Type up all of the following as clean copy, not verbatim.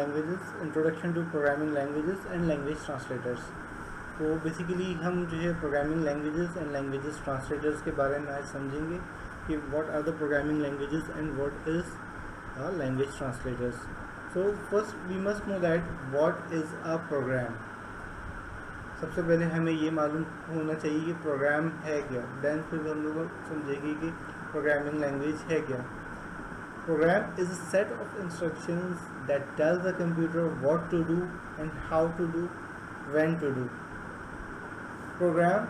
Languages, introduction to programming languages and language translators. तो basically हम जो है programming languages and languages translators के बारे में आज समझेंगे कि what are the programming languages and what is language translators. So first we must know that what is a program. सबसे पहले हमें ये मालूम होना चाहिए कि प्रोग्राम है क्या, देन फिर हम लोग समझेंगे कि प्रोग्रामिंग लैंग्वेज है क्या। Program is a set of instructions that tells the computer what to do and how to do, when to do. Program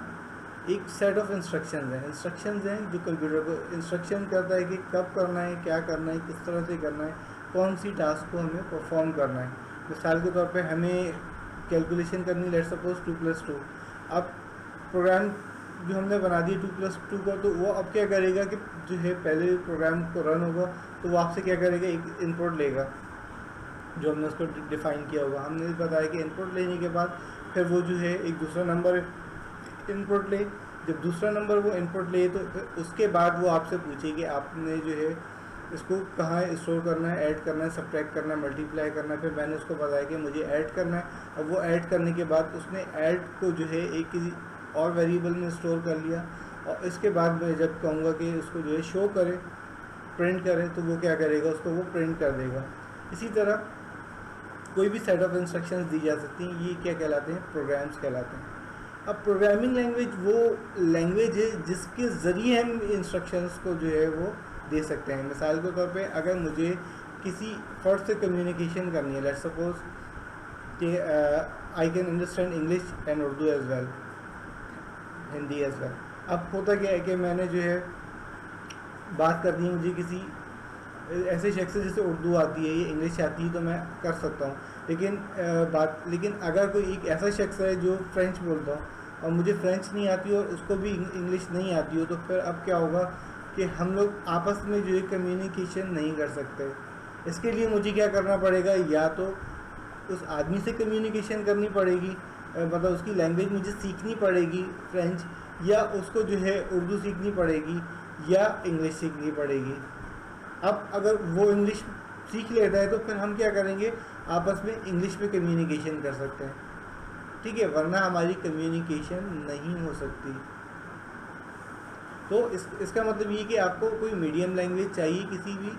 एक सेट ऑफ इंस्ट्रक्शंस हैं। इंस्ट्रक्शंस हैं जो कंप्यूटर को इंस्ट्रक्शन करता है कि कब करना है, क्या करना है, किस तरह से करना है, कौन सी टास्क को हमें परफॉर्म करना है। मिसाल के तौर पे हमें कैलकुलेशन करनी, लेट्स सपोज 2+2। अब प्रोग्राम जो हमने बना दिया 2+2 का, तो वो अब क्या करेगा कि जो है पहले प्रोग्राम को रन होगा तो वो आपसे क्या करेगा, एक इनपुट लेगा जो हमने उसको डिफ़ाइन किया होगा। हमने बताया कि इनपुट लेने के बाद फिर वो जो है एक दूसरा नंबर इनपुट ले। जब दूसरा नंबर वो इनपुट ले तो फिर उसके बाद वो आपसे पूछे कि आपने जो है इसको कहाँ स्टोर करना है, ऐड करना है, सब्ट्रैक्ट करना है, मल्टीप्लाई करना है। फिर मैंने उसको बताया कि मुझे ऐड करना है। अब वो ऐड करने के बाद उसने ऐड को जो है एक किसी और वेरिएबल में स्टोर कर लिया, और इसके बाद मैं जब कहूँगा कि उसको जो है शो करे, प्रिंट करे, तो वो क्या करेगा, उसको वो प्रिंट कर देगा। इसी तरह कोई भी सेट ऑफ इंस्ट्रक्शंस दी जा सकती हैं, ये क्या कहलाते हैं, प्रोग्राम्स कहलाते हैं। अब प्रोग्रामिंग लैंग्वेज वो लैंग्वेज है जिसके ज़रिए हम इंस्ट्रक्शंस को जो है वो दे सकते हैं। मिसाल के तौर पे अगर मुझे किसी फर्स्ट से कम्युनिकेशन करनी है, लेट्स सपोज कि I can understand English and Urdu as well, Hindi as well. अब होता क्या है कि मैंने जो है बात करनी है मुझे किसी ऐसे शख्स से जिसे उर्दू आती है या इंग्लिश आती है तो मैं कर सकता हूँ, लेकिन अगर कोई एक ऐसा शख्स है जो फ्रेंच बोलता हूँ और मुझे फ्रेंच नहीं आती और उसको भी इंग्लिश नहीं आती हो, तो फिर अब क्या होगा कि हम लोग आपस में जो है कम्युनिकेशन नहीं कर सकते। इसके लिए मुझे क्या करना पड़ेगा, या तो उस आदमी से कम्युनिकेशन करनी पड़ेगी, मतलब उसकी लैंग्वेज मुझे सीखनी पड़ेगी फ्रेंच, या उसको जो है उर्दू सीखनी पड़ेगी या इंग्लिश सीखनी पड़ेगी। अब अगर वो इंग्लिश सीख लेता है तो फिर हम क्या करेंगे, आपस में इंग्लिश में कम्युनिकेशन कर सकते हैं, ठीक है, वरना हमारी कम्युनिकेशन नहीं हो सकती। तो इसका मतलब ये कि आपको कोई मीडियम लैंग्वेज चाहिए किसी भी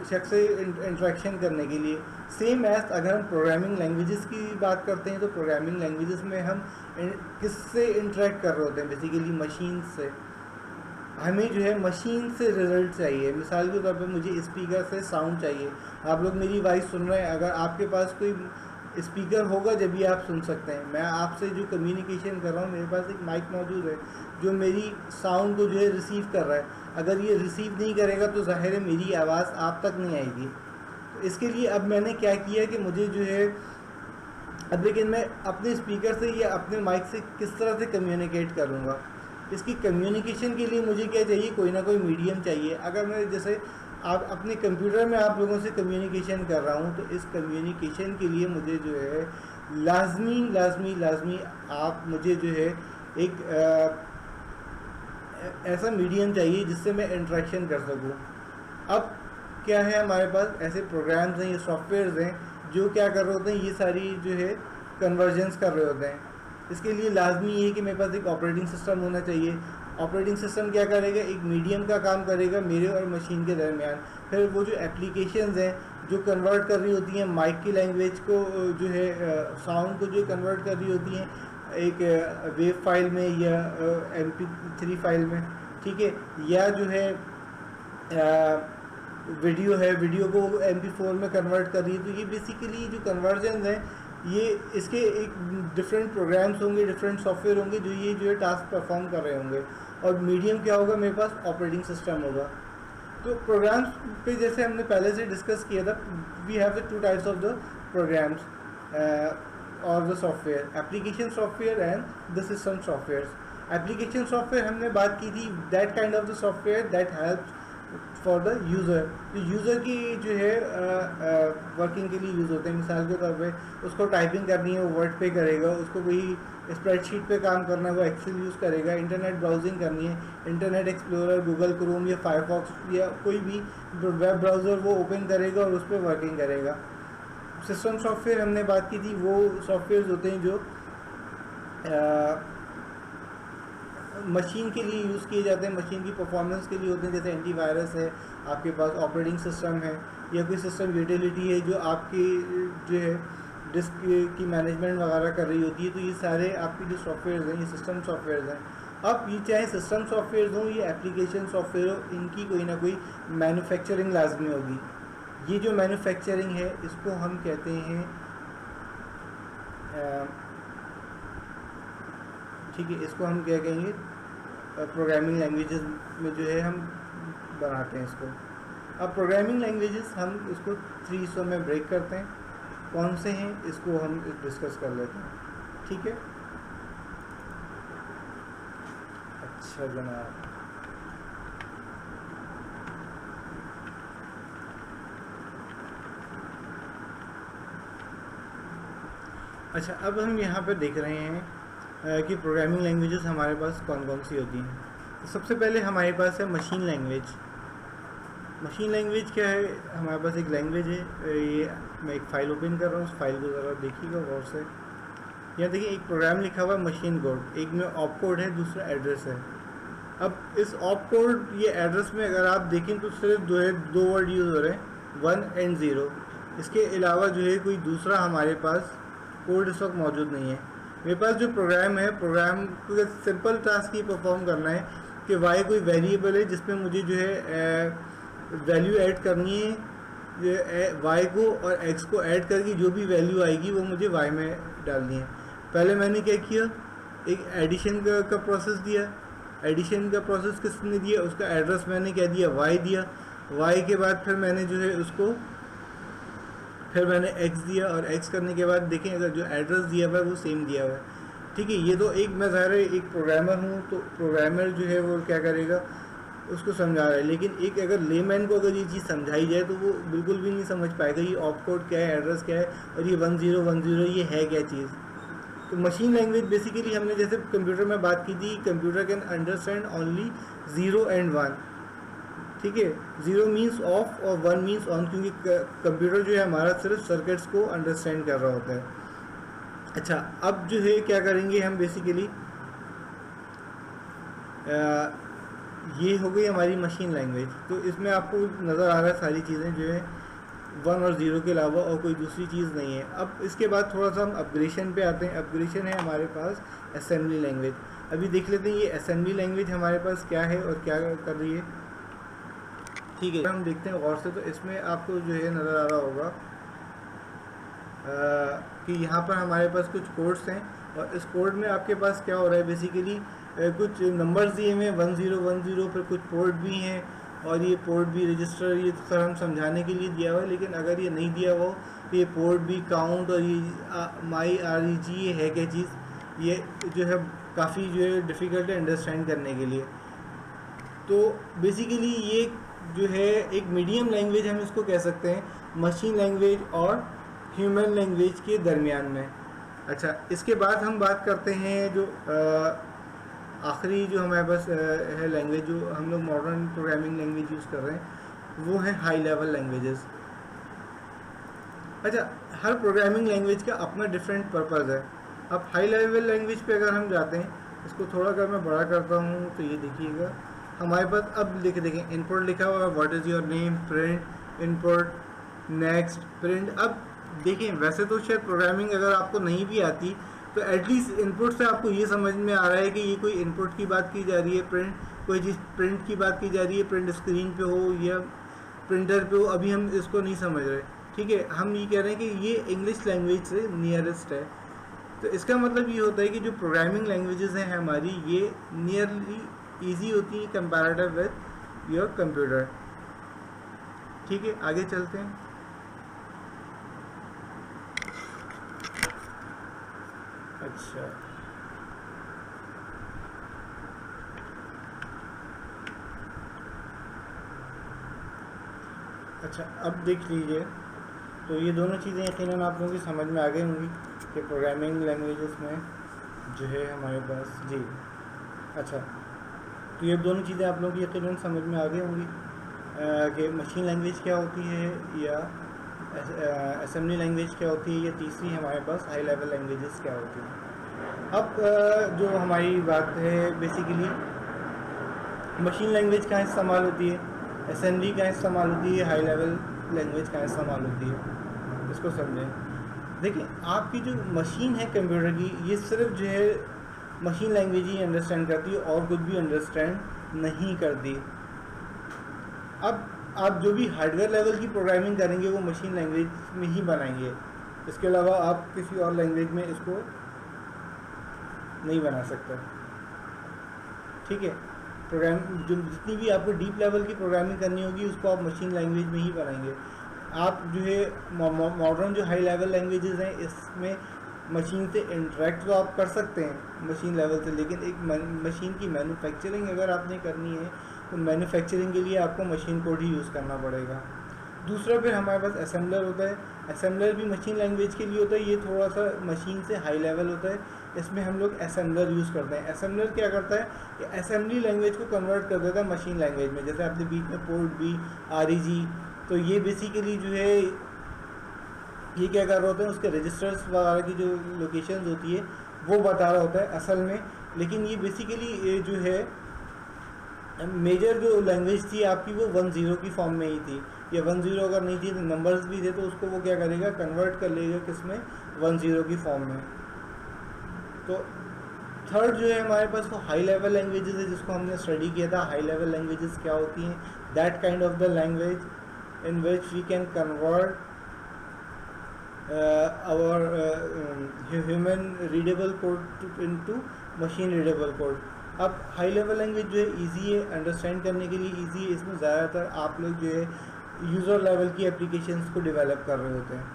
शख्स से इंटरेक्शन करने के लिए। सेम एज अगर हम प्रोग्रामिंग लैंग्वेजेस की बात करते हैं तो प्रोग्रामिंग लैंग्वेजेस में हम किससे इंटरेक्ट कर रहे होते हैं, बेसिकली मशीन से। हमें जो है मशीन से रिज़ल्ट चाहिए। मिसाल के तौर पे मुझे स्पीकर से साउंड चाहिए। आप लोग मेरी वॉइस सुन रहे हैं, अगर आपके पास कोई स्पीकर होगा जब भी आप सुन सकते हैं। मैं आपसे जो कम्युनिकेशन कर रहा हूँ, मेरे पास एक माइक मौजूद है जो मेरी साउंड को जो है रिसीव कर रहा है। अगर ये रिसीव नहीं करेगा तो ज़ाहिर है मेरी आवाज़ आप तक नहीं आएगी। तो इसके लिए अब मैंने क्या किया कि मुझे जो है अब लेकिन मैं अपने स्पीकर से या अपने माइक से किस तरह से कम्युनिकेट करूँगा। इसकी कम्युनिकेशन के लिए मुझे क्या चाहिए, कोई ना कोई मीडियम चाहिए। अगर मैं जैसे आप अपने कंप्यूटर में आप लोगों से कम्युनिकेशन कर रहा हूँ, तो इस कम्युनिकेशन के लिए मुझे जो है लाजमी आप मुझे जो है एक ऐसा मीडियम चाहिए जिससे मैं इंटरेक्शन कर सकूँ। अब क्या है, हमारे पास ऐसे प्रोग्राम्स हैं, ये सॉफ्टवेयर्स हैं जो क्या कर रहे होते हैं, ये सारी जो है कन्वर्जेंस कर रहे होते हैं। इसके लिए लाजमी ये है कि मेरे पास एक ऑपरेटिंग सिस्टम होना चाहिए। ऑपरेटिंग सिस्टम क्या करेगा, एक मीडियम का काम करेगा मेरे और मशीन के दरमियान। फिर वो जो एप्लीकेशंस हैं जो कन्वर्ट कर रही होती हैं माइक की लैंग्वेज को, जो है साउंड को जो कन्वर्ट कर रही होती हैं एक वेव फाइल में या MP3 फाइल में, ठीक है, या जो है वीडियो है, वीडियो को MP4 में कन्वर्ट कर रही है। तो ये बेसिकली जो कन्वर्जन है, ये इसके एक डिफरेंट प्रोग्राम्स होंगे, डिफरेंट सॉफ्टवेयर होंगे जो ये जो है टास्क परफॉर्म कर रहे होंगे। और मीडियम क्या होगा, मेरे पास ऑपरेटिंग सिस्टम होगा। तो प्रोग्राम्स पे जैसे हमने पहले से डिस्कस किया था, we have the 2 types of the programs और the software, application software and the system software. Application software हमने बात की थी, that kind of the software that helps for the user. तो यूज़र की जो है वर्किंग के लिए यूज़ होते हैं। मिसाल के तौर पे उसको टाइपिंग करनी है वो वर्ड पे करेगा, उसको कोई स्प्रेडशीट पे काम करना है वो एक्सेल यूज़ करेगा, इंटरनेट ब्राउजिंग करनी है इंटरनेट एक्सप्लोरर, गूगल क्रोम या फायरफॉक्स या कोई भी वेब ब्राउज़र वो ओपन करेगा और उस पर वर्किंग करेगा। सिस्टम सॉफ्टवेयर हमने बात की थी, वो सॉफ्टवेयर होते हैं जो मशीन के लिए यूज़ किए जाते हैं, मशीन की परफॉर्मेंस के लिए होते हैं। जैसे एंटीवायरस है, आपके पास ऑपरेटिंग सिस्टम है, या कोई सिस्टम यूटिलिटी है जो आपकी जो है डिस्क की मैनेजमेंट वगैरह कर रही होती है। तो ये सारे आपके जो सॉफ्टवेयर हैं, ये सिस्टम सॉफ्टवेयर हैं। अब ये चाहे सिस्टम सॉफ्टवेयर हों या एप्लीकेशन सॉफ्टवेयर हो, इनकी कोई ना कोई मैन्युफैक्चरिंग लाजमी होगी। ये जो मैन्युफैक्चरिंग है इसको हम कहते हैं, ठीक है, इसको हम क्या कहेंगे, प्रोग्रामिंग लैंग्वेजेस में जो है हम बनाते हैं इसको। अब प्रोग्रामिंग लैंग्वेजेस हम इसको 3 हिस्सों में ब्रेक करते हैं। कौन से हैं इसको हम डिस्कस कर लेते हैं, ठीक है। अच्छा जनाब, अच्छा अब हम यहाँ पर देख रहे हैं कि प्रोग्रामिंग लैंग्वेजेस हमारे पास कौन कौन सी होती हैं। तो सबसे पहले हमारे पास है मशीन लैंग्वेज। मशीन लैंग्वेज क्या है, हमारे पास एक लैंग्वेज है, ये मैं एक फ़ाइल ओपन कर रहा हूँ, उस फाइल को ज़रा देखिएगा गौर से। यहाँ देखिए एक प्रोग्राम लिखा हुआ है मशीन कोड, एक में ऑप कोड है, दूसरा एड्रेस है। अब इस ऑप कोड ये एड्रेस में अगर आप देखें तो सिर्फ दो वर्ड यूज़ हो रहे हैं, 1 और 0। इसके अलावा जो है कोई दूसरा हमारे पास कोड इस वक्त मौजूद नहीं है। मेरे पास जो प्रोग्राम है, प्रोग्राम को सिंपल टास्क ही परफॉर्म करना है कि वाई कोई वेरिएबल है जिसमें मुझे जो है वैल्यू ऐड करनी है, वाई को और एक्स को ऐड करके जो भी वैल्यू आएगी वो मुझे वाई में डालनी है। पहले मैंने क्या किया, एक एडिशन का प्रोसेस दिया। एडिशन का प्रोसेस किसने दिया, उसका एड्रेस मैंने क्या दिया, वाई दिया। वाई के बाद फिर मैंने जो है उसको फिर मैंने एक्स दिया, और एक्स करने के बाद देखें अगर जो एड्रेस दिया हुआ है वो सेम दिया हुआ है, ठीक है। ये तो एक मैं ज़ाहिर है एक प्रोग्रामर हूँ, तो प्रोग्रामर जो है वो क्या करेगा, उसको समझा रहा है। लेकिन एक अगर लेमैन को अगर ये चीज़ समझाई जाए तो वो बिल्कुल भी नहीं समझ पाएगा ये ऑप कोड क्या है, एड्रेस क्या है, और ये 1010 ये है क्या चीज़। तो मशीन लैंग्वेज बेसिकली हमने जैसे कंप्यूटर में बात की थी, कंप्यूटर कैन अंडरस्टैंड ओनली 0 और 1, ठीक है। 0 मीन्स ऑफ और 1 मीन्स ऑन, क्योंकि कंप्यूटर जो है हमारा सिर्फ सर्किट्स को अंडरस्टैंड कर रहा होता है। अच्छा अब जो है क्या करेंगे हम बेसिकली, ये हो गई हमारी मशीन लैंग्वेज। तो इसमें आपको नज़र आ रहा है सारी चीज़ें जो है 1 और 0 के अलावा और कोई दूसरी चीज़ नहीं है। अब इसके बाद थोड़ा सा हम अपग्रेशन पे आते हैं। अपग्रेशन है हमारे पास असेंबली लैंग्वेज। अभी देख लेते हैं ये असेंबली लैंग्वेज हमारे पास क्या है और क्या कर रही है, ठीक है। हम देखते हैं गौर से, तो इसमें आपको जो है नज़र आ रहा होगा कि यहाँ पर हमारे पास कुछ कोड्स हैं, और इस कोड में आपके पास क्या हो रहा है बेसिकली, कुछ नंबर्स दिए हुए हैं 1010, फिर कुछ पोर्ट भी हैं, और ये पोर्ट भी रजिस्टर, ये तो सर हम समझाने के लिए दिया हुआ है। लेकिन अगर ये नहीं दिया हुआ हो तो ये पोर्ट भी, काउंट, और ये माई REG ये है क्या चीज़, ये जो है काफ़ी जो है डिफ़िकल्ट है अंडरस्टैंड करने के लिए। तो बेसिकली ये जो है एक मीडियम लैंग्वेज हम इसको कह सकते हैं, मशीन लैंग्वेज और ह्यूमन लैंग्वेज के दरमियान में। अच्छा इसके बाद हम बात करते हैं जो आखिरी जो हमारे पास है लैंग्वेज, जो हम लोग मॉडर्न प्रोग्रामिंग लैंग्वेज यूज़ कर रहे हैं, वो है हाई लेवल लैंग्वेजेस। अच्छा हर प्रोग्रामिंग लैंग्वेज का अपना डिफरेंट पर्पज़ है। अब हाई लेवल लैंग्वेज पे अगर हम जाते हैं, इसको थोड़ा अगर मैं बड़ा करता हूँ तो ये देखिएगा हमारे पास अब देखें इनपुट लिखा हुआ है, what is your name, print, input, next, print. अब देखें वैसे तो शायद प्रोग्रामिंग अगर आपको नहीं भी आती तो एटलीस्ट इनपुट से आपको ये समझ में आ रहा है कि ये कोई इनपुट की बात की जा रही है, प्रिंट कोई चीज़ प्रिंट की बात की जा रही है, प्रिंट स्क्रीन पे हो या प्रिंटर पे हो, अभी हम इसको नहीं समझ रहे, ठीक है। हम ये कह रहे हैं कि ये इंग्लिश लैंग्वेज से नियरेस्ट है। तो इसका मतलब ये होता है कि जो प्रोग्रामिंग लैंग्वेजेस हैं हमारी, ये नियरली ईजी होती हैं कंपैरेटिव विद योर कंप्यूटर, ठीक है। आगे चलते हैं। अच्छा अब देख लीजिए, तो ये दोनों चीज़ें यकीनन आप लोगों की समझ में आ गई होंगी कि प्रोग्रामिंग लैंग्वेजेस में जो है हमारे पास जी। अच्छा तो ये दोनों चीज़ें आप लोगों की यकीनन समझ में आ गई होंगी कि मशीन लैंग्वेज क्या होती है या असेंबली लैंग्वेज क्या होती है, या तीसरी हमारे पास हाई लेवल लैंग्वेजेस क्या होती हैं। अब जो हमारी बात है बेसिकली मशीन लैंग्वेज कहाँ इस्तेमाल होती है, असेंबली कहाँ इस्तेमाल होती है, हाई लेवल लैंग्वेज कहाँ इस्तेमाल होती है, इसको समझें। देखिए आपकी जो मशीन है कंप्यूटर की, ये सिर्फ जो है मशीन लैंग्वेज ही अंडरस्टैंड करती है और कुछ भी अंडरस्टैंड नहीं करती। अब आप जो भी हार्डवेयर लेवल की प्रोग्रामिंग करेंगे वो मशीन लैंग्वेज में ही बनाएंगे, इसके अलावा आप किसी और लैंग्वेज में इसको नहीं बना सकते। ठीक है, प्रोग्राम जो जितनी भी आपको डीप लेवल की प्रोग्रामिंग करनी होगी उसको आप मशीन लैंग्वेज में ही बनाएंगे। आप जो है मॉडर्न जो हाई लेवल लैंग्वेजेस हैं इसमें मशीन से इंटरेक्ट तो आप कर सकते हैं मशीन लेवल से, लेकिन एक मशीन की मैन्युफैक्चरिंग अगर आपने करनी है तो मैन्युफैक्चरिंग के लिए आपको मशीन कोड ही यूज़ करना पड़ेगा। दूसरा फिर हमारे पास असेंबलर होता है, असेंबलर भी मशीन लैंग्वेज के लिए होता है, ये थोड़ा सा मशीन से हाई लेवल होता है, इसमें हम लोग असेंबलर यूज़ करते हैं। असेंबलर क्या करता है कि असेंबली लैंग्वेज को कन्वर्ट कर देता है मशीन लैंग्वेज में, जैसे आपने बीच में पोर्ट बी REG, तो ये बेसिकली जो है ये क्या कर रहा होता है, उसके रजिस्टर्स वगैरह की जो लोकेशंस होती है वो बता रहा होता है असल में। लेकिन ये बेसिकली जो है मेजर जो लैंग्वेज थी आपकी वो 10 की फॉर्म में ही थी, या 10 अगर नहीं थी तो नंबर्स भी थे तो उसको वो क्या करेगा, कन्वर्ट कर लेगा किसमें, 10 की फॉर्म में। तो थर्ड जो है हमारे पास वो हाई लेवल लैंग्वेजेस है जिसको हमने स्टडी किया था। हाई लेवल लैंग्वेजेस क्या होती हैं, that kind of the language in which we can convert our human readable code into machine readable code। अब हाई लेवल लैंग्वेज जो है इजी है अंडरस्टैंड करने के लिए, इजी है, इसमें ज़्यादातर आप लोग जो है यूज़र लेवल की एप्लीकेशंस को डेवलप कर रहे होते हैं।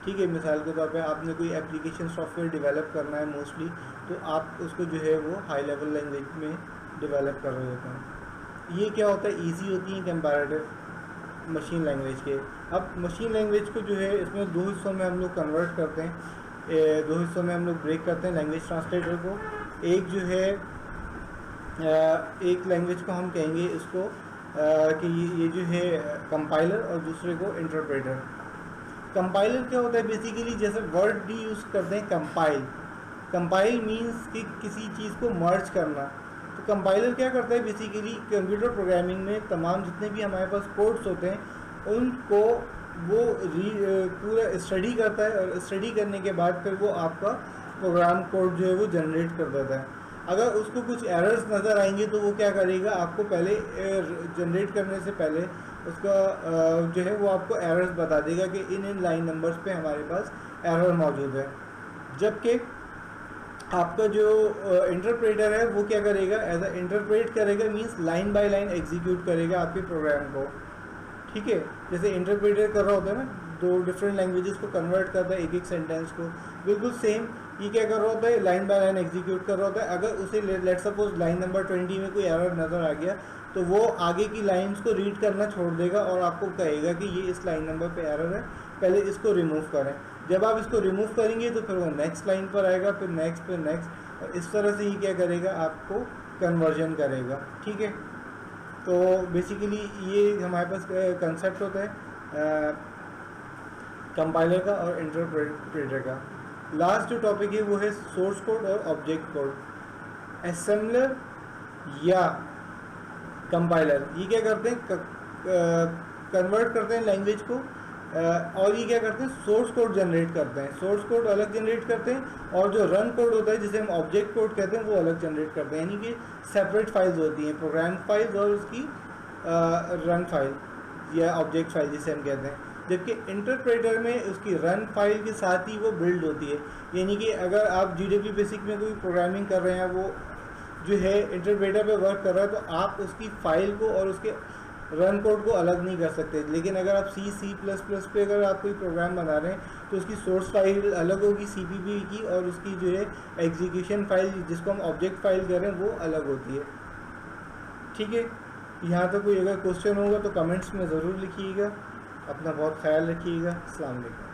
ठीक है, मिसाल के तौर पे आपने कोई एप्लीकेशन सॉफ्टवेयर डेवलप करना है मोस्टली, तो आप उसको जो है वो हाई लेवल लैंग्वेज में डेवलप कर रहे होते हैं। ये क्या होता है, ईजी होती है कंपैरेटिव मशीन लैंग्वेज के। अब मशीन लैंग्वेज को जो है इसमें 2 हिस्सों में हम लोग कन्वर्ट करते हैं, 2 हिस्सों में हम लोग ब्रेक करते हैं लैंग्वेज ट्रांसलेटर को। एक जो है एक लैंग्वेज को हम कहेंगे इसको कि ये जो है कंपाइलर, और दूसरे को इंटरप्रेटर। कंपाइलर क्या होता है, बेसिकली जैसे वर्ड भी यूज़ करते हैं कंपाइल, कंपाइल मीन्स कि किसी चीज़ को मर्ज करना। तो कंपाइलर क्या करता है, बेसिकली कंप्यूटर प्रोग्रामिंग में तमाम जितने भी हमारे पास कोड्स होते हैं उनको वो पूरा स्टडी करता है, और स्टडी करने के बाद फिर वो आपका प्रोग्राम कोड जो है वो जनरेट कर देता है। अगर उसको कुछ एरर्स नज़र आएंगे तो वो क्या करेगा, आपको पहले जनरेट करने से पहले उसका जो है वो आपको एरर्स बता देगा कि इन लाइन नंबर्स पे हमारे पास एरर मौजूद है। जबकि आपका जो इंटरप्रेटर है वो क्या करेगा, एज अ इंटरप्रेट करेगा, means line by line execute करेगा आपके प्रोग्राम को। ठीक है, जैसे इंटरप्रेटर कर रहा होता है ना, 2 डिफरेंट लैंग्वेजेस को कन्वर्ट करता है एक सेंटेंस को, बिल्कुल सेम ये क्या कर रहा होता है, लाइन बाय लाइन एग्जीक्यूट कर रहा होता है। अगर उसे लेट सपोज लाइन नंबर 20 में कोई एरर नज़र आ गया तो वो आगे की लाइंस को रीड करना छोड़ देगा और आपको कहेगा कि ये इस लाइन नंबर पे एरर है, पहले इसको रिमूव करें। जब आप इसको रिमूव करेंगे तो फिर वो नेक्स्ट लाइन पर आएगा, फिर नेक्स्ट, और इस तरह से ही क्या करेगा, आपको कन्वर्जन करेगा। ठीक है, तो बेसिकली ये हमारे पास कंसेप्ट होता है कंपाइलर का और इंटरप्रेटर का। लास्ट जो टॉपिक है वो है सोर्स कोड और ऑब्जेक्ट कोड। असेंबलर या कंपाइलर ये क्या करते हैं, कन्वर्ट करते हैं लैंग्वेज को, और ये क्या करते हैं, सोर्स कोड जनरेट करते हैं। सोर्स कोड अलग जनरेट करते हैं, और जो रन कोड होता है जिसे हम ऑब्जेक्ट कोड कहते हैं वो अलग जनरेट करते हैं। यानी कि सेपरेट फाइल्स होती हैं, प्रोग्राम फाइल्स और उसकी रन फाइल या ऑब्जेक्ट फाइल जिसे हम कहते हैं। जबकि इंटरप्रेटर में उसकी रन फाइल के साथ ही वो बिल्ड होती है। यानी कि अगर आप GW बेसिक में कोई प्रोग्रामिंग कर रहे हैं, वो जो है इंटरप्रेटर पे वर्क कर रहा है, तो आप उसकी फ़ाइल को और उसके रन कोड को अलग नहीं कर सकते। लेकिन अगर आप C++ पे अगर आप कोई प्रोग्राम बना रहे हैं तो उसकी सोर्स फाइल अलग होगी CPP की, और उसकी जो है एग्जीक्यूशन फाइल जिसको हम ऑब्जेक्ट फाइल कह रहे हैं वो अलग होती है। ठीक है, यहाँ तक कोई अगर क्वेश्चन होगा तो कमेंट्स में ज़रूर लिखिएगा। अपना बहुत ख्याल रखिएगा। अस्सलाम वालेकुम।